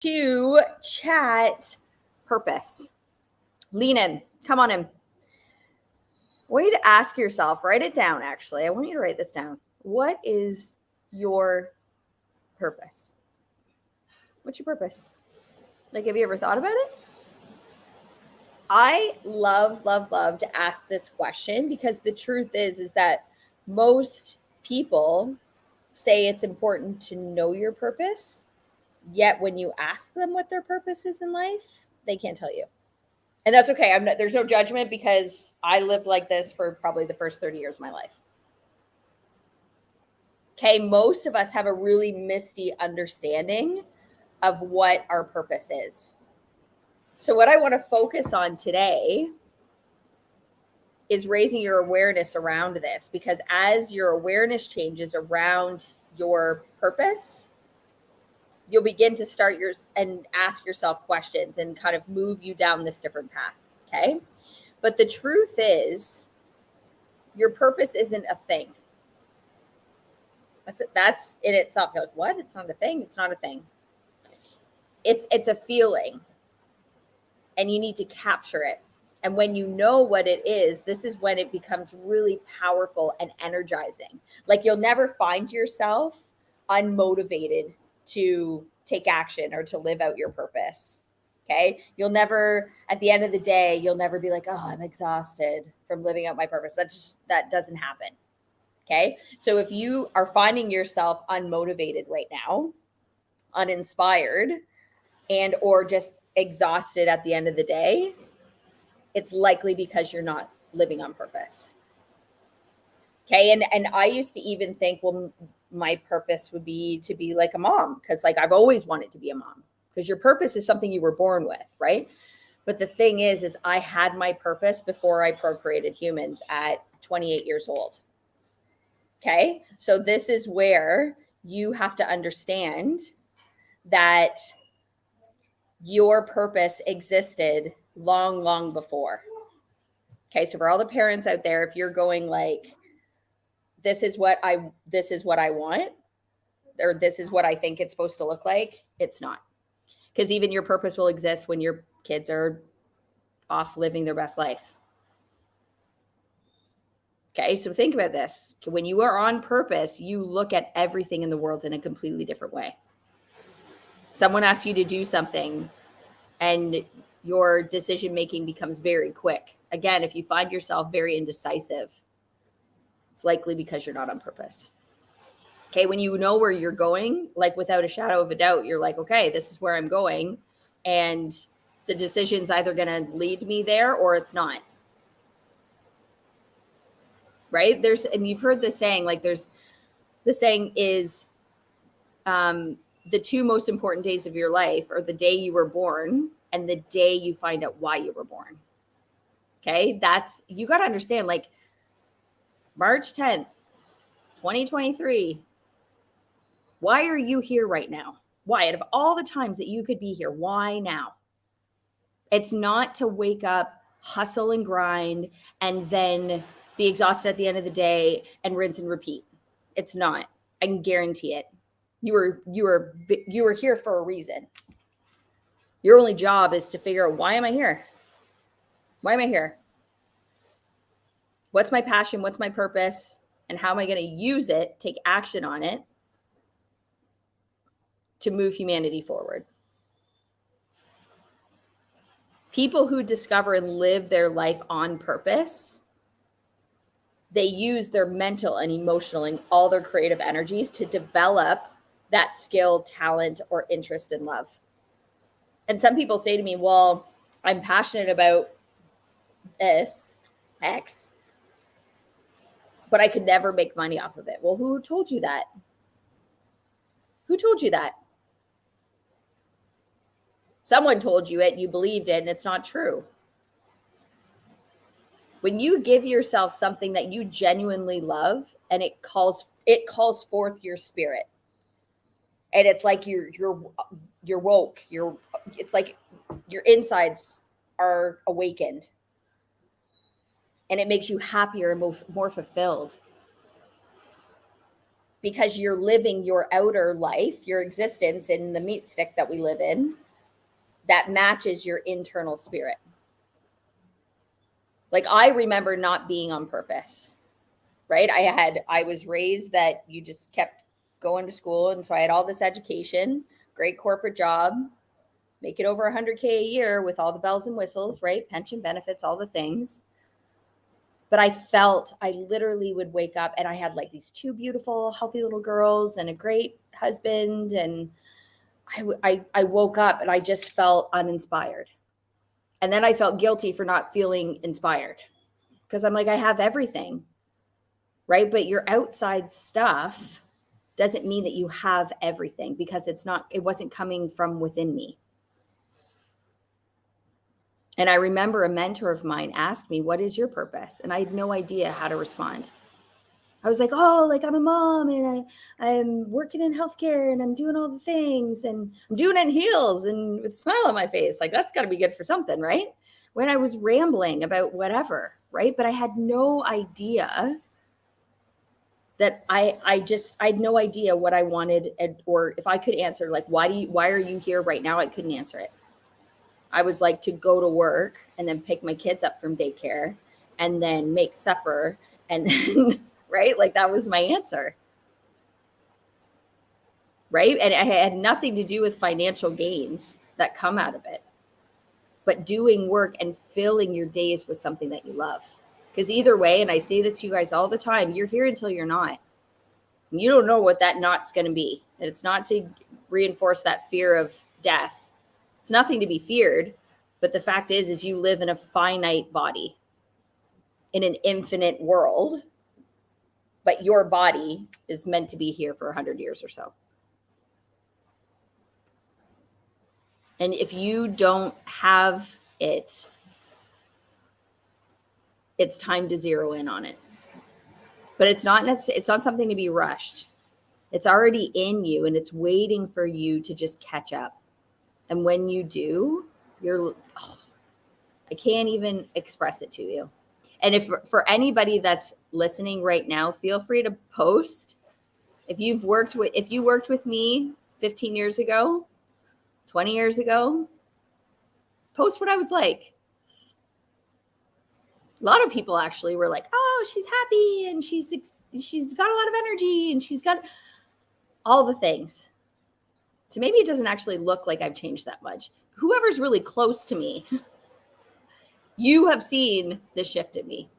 to chat purpose. Lean in. Come on in. I want you to ask yourself, write it down actually. I want you to write this down. What is your purpose? What's your purpose? Like, have you ever thought about it? I love to ask this question because the truth is that most people say it's important to know your purpose. Yet when you ask them what their purpose is in life, they can't tell you. And that's okay. There's no judgment because I lived like this for probably the first 30 years of my life. Okay, most of us have a really misty understanding of what our purpose is. So what I want to focus on today is raising your awareness around this, because as your awareness changes around your purpose, you'll begin to start and ask yourself questions and kind of move you down this different path. Okay. But the truth is, your purpose isn't a thing. That's in itself. You're like, what? It's not a thing. It's not a thing. It's a feeling, and you need to capture it. And when you know what it is, this is when it becomes really powerful and energizing. Like, you'll never find yourself unmotivated to take action or to live out your purpose. Okay. You'll never, at the end of the day, you'll never be like, oh, I'm exhausted from living out my purpose. That doesn't happen. Okay. So if you are finding yourself unmotivated right now, uninspired, and or just exhausted at the end of the day, it's likely because you're not living on purpose. Okay. And I used to even think, well, my purpose would be to be like a mom, because like I've always wanted to be a mom, because your purpose is something you were born with, right? But the thing is I had my purpose before I procreated humans at 28 years old. Okay. So this is where you have to understand that your purpose existed long before. Okay. So for all the parents out there, if you're going like, this is what I want, or this is what I think it's supposed to look like, it's not. Because even your purpose will exist when your kids are off living their best life. Okay, so think about this. When you are on purpose, you look at everything in the world in a completely different way. Someone asks you to do something and your decision making becomes very quick. Again, if you find yourself very indecisive, it's likely because you're not on purpose. Okay, when you know where you're going, like without a shadow of a doubt, you're like, okay, this is where I'm going. And the decision's either going to lead me there or it's not. Right? And you've heard the saying, like the saying is the two most important days of your life are the day you were born and the day you find out why you were born. Okay, you got to understand, like March 10th, 2023. Why are you here right now? Why? Out of all the times that you could be here, why now? It's not to wake up, hustle and grind, and then be exhausted at the end of the day and rinse and repeat. It's not. I can guarantee it. You were here for a reason. Your only job is to figure out, why am I here? Why am I here? What's my passion? What's my purpose? And how am I going to use it, take action on it to move humanity forward? People who discover and live their life on purpose, they use their mental and emotional and all their creative energies to develop that skill, talent, or interest in love. And some people say to me, well, I'm passionate about this X, but I could never make money off of it. Well, who told you that? Who told you that? Someone told you it, you believed it, and it's not true. When you give yourself something that you genuinely love and it calls forth your spirit, and it's like you're woke, it's like your insides are awakened, and it makes you happier and more fulfilled. because you're living your outer life, your existence in the meat stick that we live in, that matches your internal spirit. Like, I remember not being on purpose, right? I was raised that you just kept going to school. And so I had all this education, great corporate job, make it over 100K a year with all the bells and whistles, right? Pension benefits, all the things. But I literally would wake up and I had like these two beautiful, healthy little girls and a great husband. And I woke up and I just felt uninspired. And then I felt guilty for not feeling inspired because I'm like, I have everything, right? But your outside stuff doesn't mean that you have everything, because it wasn't coming from within me. And I remember a mentor of mine asked me, what is your purpose? And I had no idea how to respond. I was like, oh, like I'm a mom and I'm working in healthcare and I'm doing all the things and I'm doing it in heels and with a smile on my face. Like, that's got to be good for something, right? When I was rambling about whatever, right? But I had no idea that I had no idea what I wanted, or if I could answer, like, why are you here right now? I couldn't answer it. I was like, to go to work and then pick my kids up from daycare and then make supper and then right? Like, that was my answer. Right? And it had nothing to do with financial gains that come out of it, but doing work and filling your days with something that you love. Because either way, and I say this to you guys all the time, you're here until you're not. You don't know what that not's going to be. And it's not to reinforce that fear of death. It's nothing to be feared. But the fact is you live in a finite body in an infinite world. But your body is meant to be here for 100 years or so. And if you don't have it, it's time to zero in on it. But it's not something to be rushed. It's already in you and it's waiting for you to just catch up. And when you do, I can't even express it to you. And if for anybody that's listening right now, feel free to post. If you worked with me 15 years ago, 20 years ago, post what I was like. A lot of people actually were like, oh, she's happy and she's got a lot of energy and she's got all the things. So maybe it doesn't actually look like I've changed that much. Whoever's really close to me, you have seen the shift in me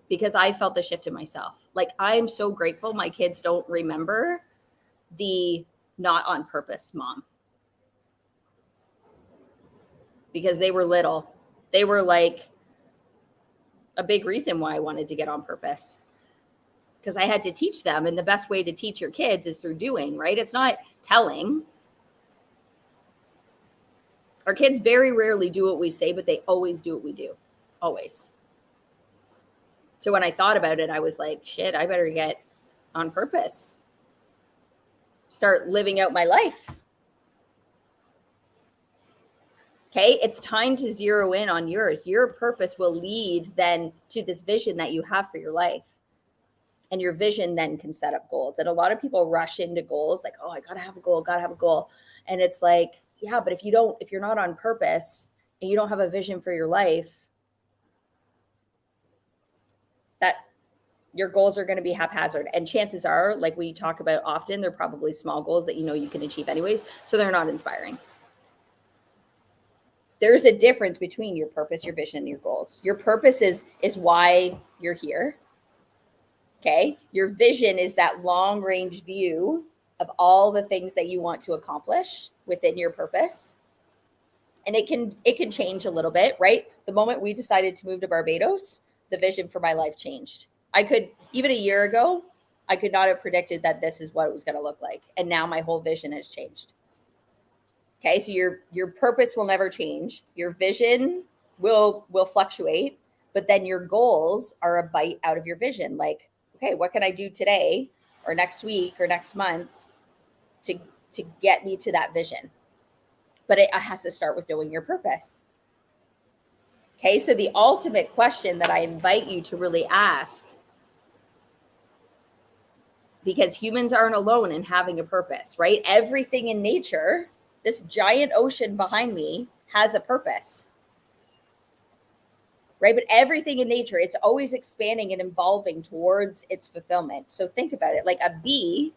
because I felt the shift in myself. Like, I'm so grateful my kids don't remember the not on purpose mom, because they were little. They were like a big reason why I wanted to get on purpose, because I had to teach them. And the best way to teach your kids is through doing, right? It's not telling. Our kids very rarely do what we say, but they always do what we do. Always. So when I thought about it, I was like, shit, I better get on purpose. Start living out my life. Okay, it's time to zero in on yours. Your purpose will lead then to this vision that you have for your life. And your vision then can set up goals. And a lot of people rush into goals like, oh, I gotta have a goal. And it's like, yeah, but if you're not on purpose and you don't have a vision for your life, that your goals are going to be haphazard. And chances are, like we talk about often, they're probably small goals that you can achieve anyways. So they're not inspiring. There's a difference between your purpose, your vision, and your goals. Your purpose is why you're here. Okay. Your vision is that long range view of all the things that you want to accomplish within your purpose. And it can change a little bit, right? The moment we decided to move to Barbados, the vision for my life changed. Even a year ago, I could not have predicted that this is what it was going to look like. And now my whole vision has changed. Okay. So your purpose will never change. Your vision will fluctuate, but then your goals are a bite out of your vision. Like, okay, what can I do today or next week or next month to get me to that vision? But it has to start with knowing your purpose. Okay, so the ultimate question that I invite you to really ask because humans aren't alone in having a purpose, right? Everything in nature, this giant ocean behind me, has a purpose, right? But everything in nature, it's always expanding and evolving towards its fulfillment. So think about it, like a bee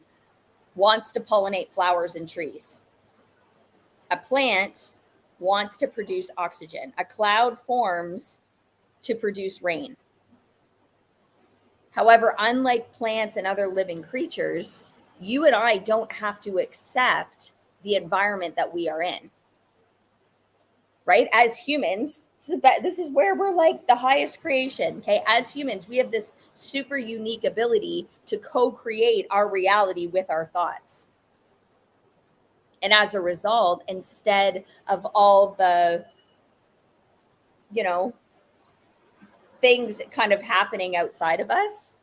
wants to pollinate flowers and trees. A plant wants to produce oxygen. A cloud forms to produce rain. However, unlike plants and other living creatures, you and I don't have to accept the environment that we are in. Right? As humans, this is where we're like the highest creation. Okay. As humans, we have this super unique ability to co-create our reality with our thoughts. And as a result, instead of all the, things kind of happening outside of us,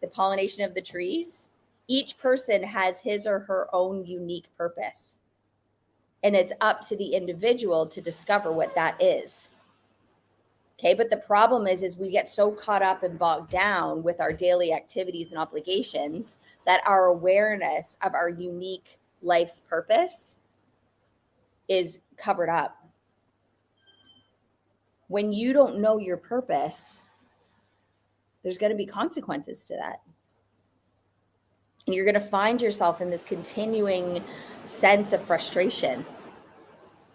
the pollination of the trees, each person has his or her own unique purpose. And it's up to the individual to discover what that is. Okay, but the problem is we get so caught up and bogged down with our daily activities and obligations that our awareness of our unique life's purpose is covered up. When you don't know your purpose, there's going to be consequences to that. And you're going to find yourself in this continuing sense of frustration,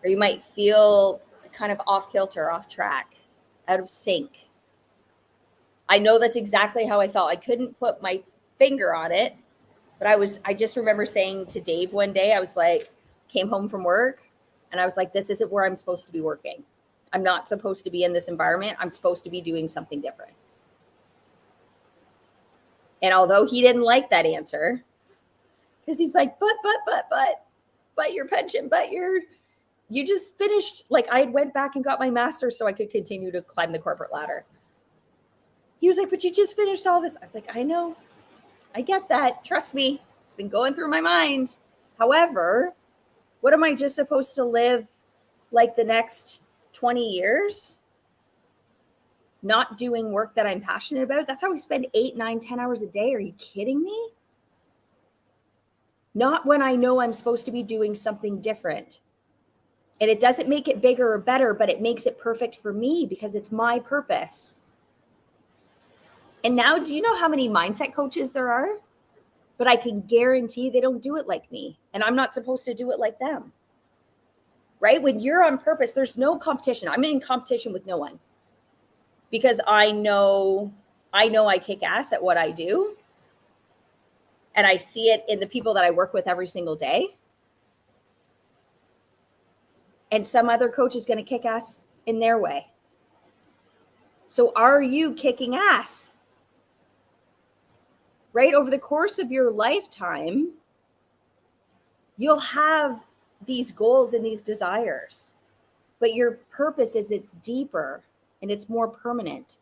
or you might feel kind of off kilter, off track, out of sync. I know that's exactly how I felt. I couldn't put my finger on it, but I just remember saying to Dave one day, I was like, came home from work and I was like, this isn't where I'm supposed to be working. I'm not supposed to be in this environment. I'm supposed to be doing something different. And although he didn't like that answer, because he's like, but your pension, but you just finished, like I went back and got my master's so I could continue to climb the corporate ladder. He was like, but you just finished all this. I was like, I know, I get that. Trust me, it's been going through my mind. However, what am I just supposed to live like the next 20 years? Not doing work that I'm passionate about? That's how we spend 8, 9, 10 hours a day. Are you kidding me? Not when I know I'm supposed to be doing something different. And it doesn't make it bigger or better, but it makes it perfect for me because it's my purpose. And now, do you know how many mindset coaches there are? But I can guarantee they don't do it like me. And I'm not supposed to do it like them. Right? When you're on purpose, there's no competition. I'm in competition with no one. Because I know I kick ass at what I do. And I see it in the people that I work with every single day. And some other coach is going to kick ass in their way. So are you kicking ass? Right? Over the course of your lifetime, you'll have these goals and these desires. But your purpose is it's deeper and it's more permanent.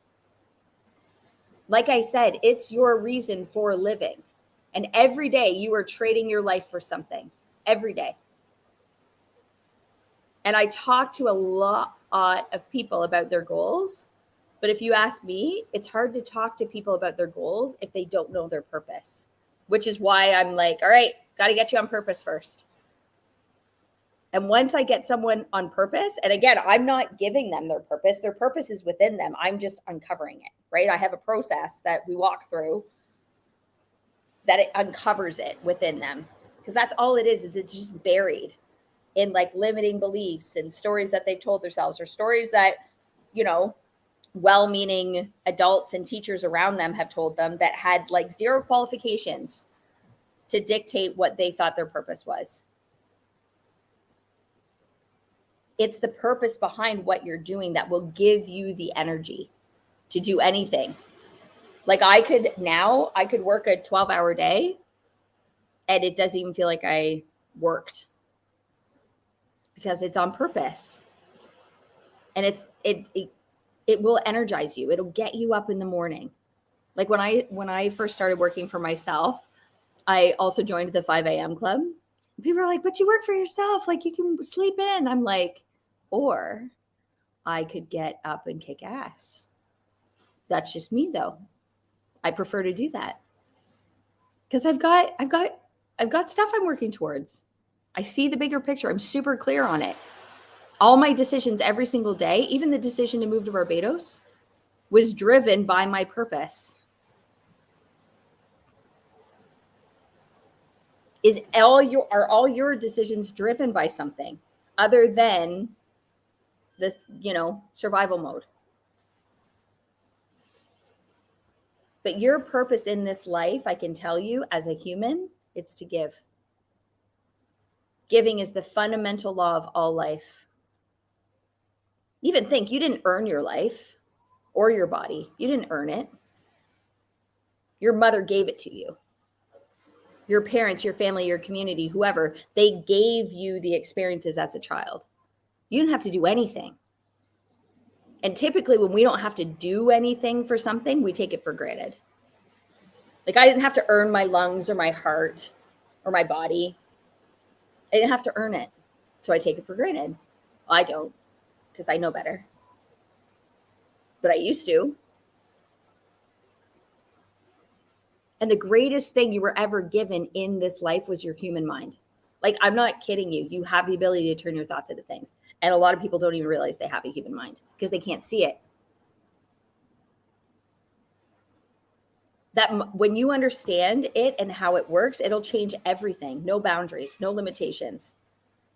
Like I said, it's your reason for living. And every day you are trading your life for something. Every day. And I talk to a lot of people about their goals. But if you ask me, it's hard to talk to people about their goals if they don't know their purpose, which is why I'm like, all right, got to get you on purpose first. And once I get someone on purpose, and again, I'm not giving them their purpose is within them. I'm just uncovering it, right? I have a process that we walk through that it uncovers it within them. Because that's all it is it's just buried in like limiting beliefs and stories that they've told themselves or stories that, well-meaning adults and teachers around them have told them that had like zero qualifications to dictate what they thought their purpose was. It's the purpose behind what you're doing that will give you the energy to do anything. Like I could work a 12-hour day and it doesn't even feel like I worked because it's on purpose. And it will energize you. It'll get you up in the morning. Like when I first started working for myself, I also joined the 5 a.m. club. People are like, but you work for yourself. Like you can sleep in. I'm like, or I could get up and kick ass. That's just me though. I prefer to do that. Because I've got stuff I'm working towards. I see the bigger picture. I'm super clear on it. All my decisions every single day, even the decision to move to Barbados, was driven by my purpose. Are all your decisions driven by something other than this, survival mode? But your purpose in this life, I can tell you as a human, it's to give. Giving is the fundamental law of all life. Even think, you didn't earn your life or your body. You didn't earn it. Your mother gave it to you. Your parents, your family, your community, whoever, they gave you the experiences as a child. You didn't have to do anything. And typically when we don't have to do anything for something, we take it for granted. Like, I didn't have to earn my lungs or my heart or my body. I didn't have to earn it. So I take it for granted. I don't, because I know better. But I used to. And the greatest thing you were ever given in this life was your human mind. Like, I'm not kidding you. You have the ability to turn your thoughts into things. And a lot of people don't even realize they have a human mind because they can't see it. That when you understand it and how it works, it'll change everything. No boundaries, no limitations,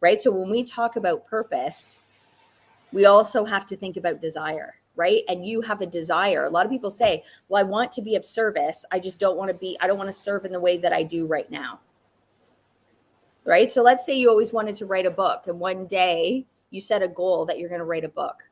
right? So when we talk about purpose, we also have to think about desire, right? And you have a desire. A lot of people say, well, I want to be of service. I just don't want to serve in the way that I do right now. Right? So let's say you always wanted to write a book, and one day you set a goal that you're going to write a book.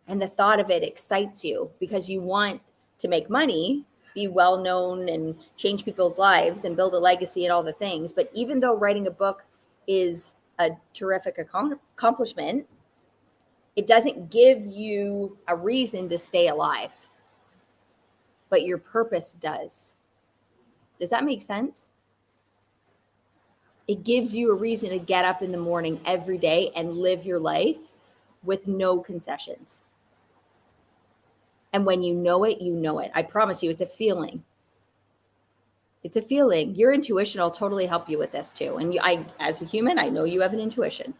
And the thought of it excites you because you want to make money, be well known, and change people's lives and build a legacy and all the things. But even though writing a book is a terrific accomplishment, it doesn't give you a reason to stay alive. But your purpose does. Does that make sense? It gives you a reason to get up in the morning every day and live your life with no concessions. And when you know it, you know it. I promise you, it's a feeling. It's a feeling. Your intuition will totally help you with this too. And as a human, I know you have an intuition.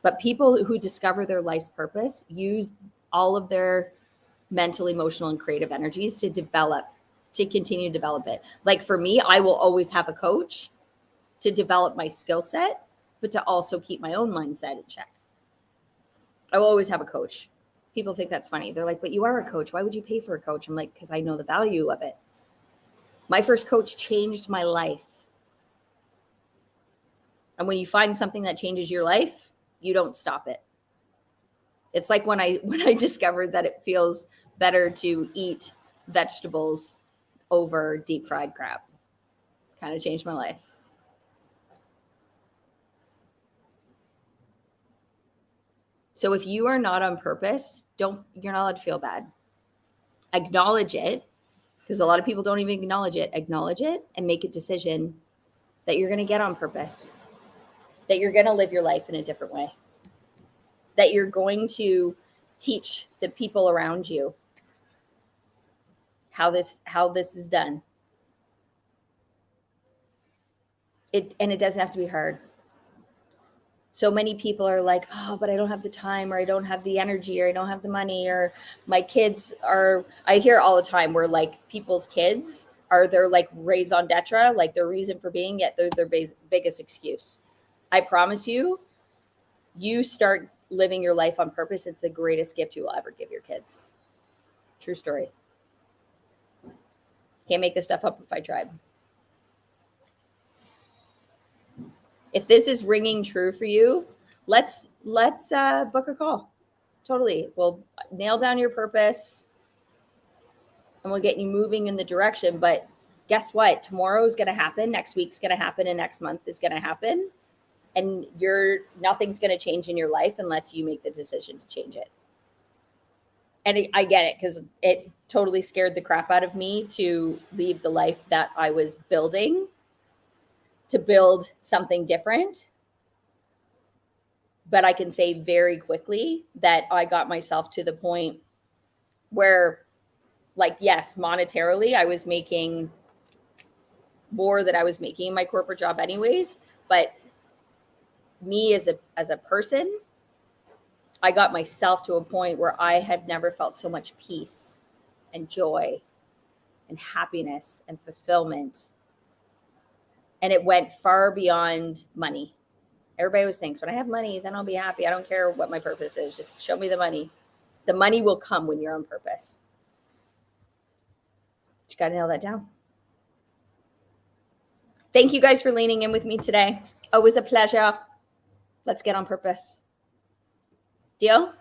But people who discover their life's purpose use all of their mental, emotional, and creative energies to continue to develop it. Like for me, I will always have a coach to develop my skill set, but to also keep my own mindset in check. I will always have a coach. People think that's funny. They're like, but you are a coach. Why would you pay for a coach? I'm like, because I know the value of it. My first coach changed my life. And when you find something that changes your life, you don't stop it. It's like when I discovered that it feels better to eat vegetables over deep fried crab. Kind of changed my life. So if you are not on purpose, you're not allowed to feel bad. Acknowledge it, because a lot of people don't even acknowledge it. Acknowledge it and make a decision that you're going to get on purpose, that you're going to live your life in a different way, that you're going to teach the people around you how this is done. And it doesn't have to be hard. So many people are like, oh, but I don't have the time, or I don't have the energy, or I don't have the money, or my kids are, I hear all the time where like people's kids are their like raison d'etre, like their reason for being, yet they're their biggest excuse. I promise you, you start living your life on purpose. It's the greatest gift you will ever give your kids. True story. Can't make this stuff up if I tried. If this is ringing true for you, let's book a call. Totally. We'll nail down your purpose and we'll get you moving in the direction. But guess what? Tomorrow is going to happen. Next week's going to happen. And next month is going to happen. And nothing's going to change in your life unless you make the decision to change it. And I get it, because it totally scared the crap out of me to leave the life that I was building to build something different. But I can say very quickly that I got myself to the point where, like, yes, monetarily, I was making more than I was making in my corporate job anyways. But me as a person, I got myself to a point where I had never felt so much peace and joy and happiness and fulfillment. And it went far beyond money. Everybody always thinks, when I have money, then I'll be happy. I don't care what my purpose is. Just show me the money. The money will come when you're on purpose. You got to nail that down. Thank you guys for leaning in with me today. Always a pleasure. Let's get on purpose. Deal?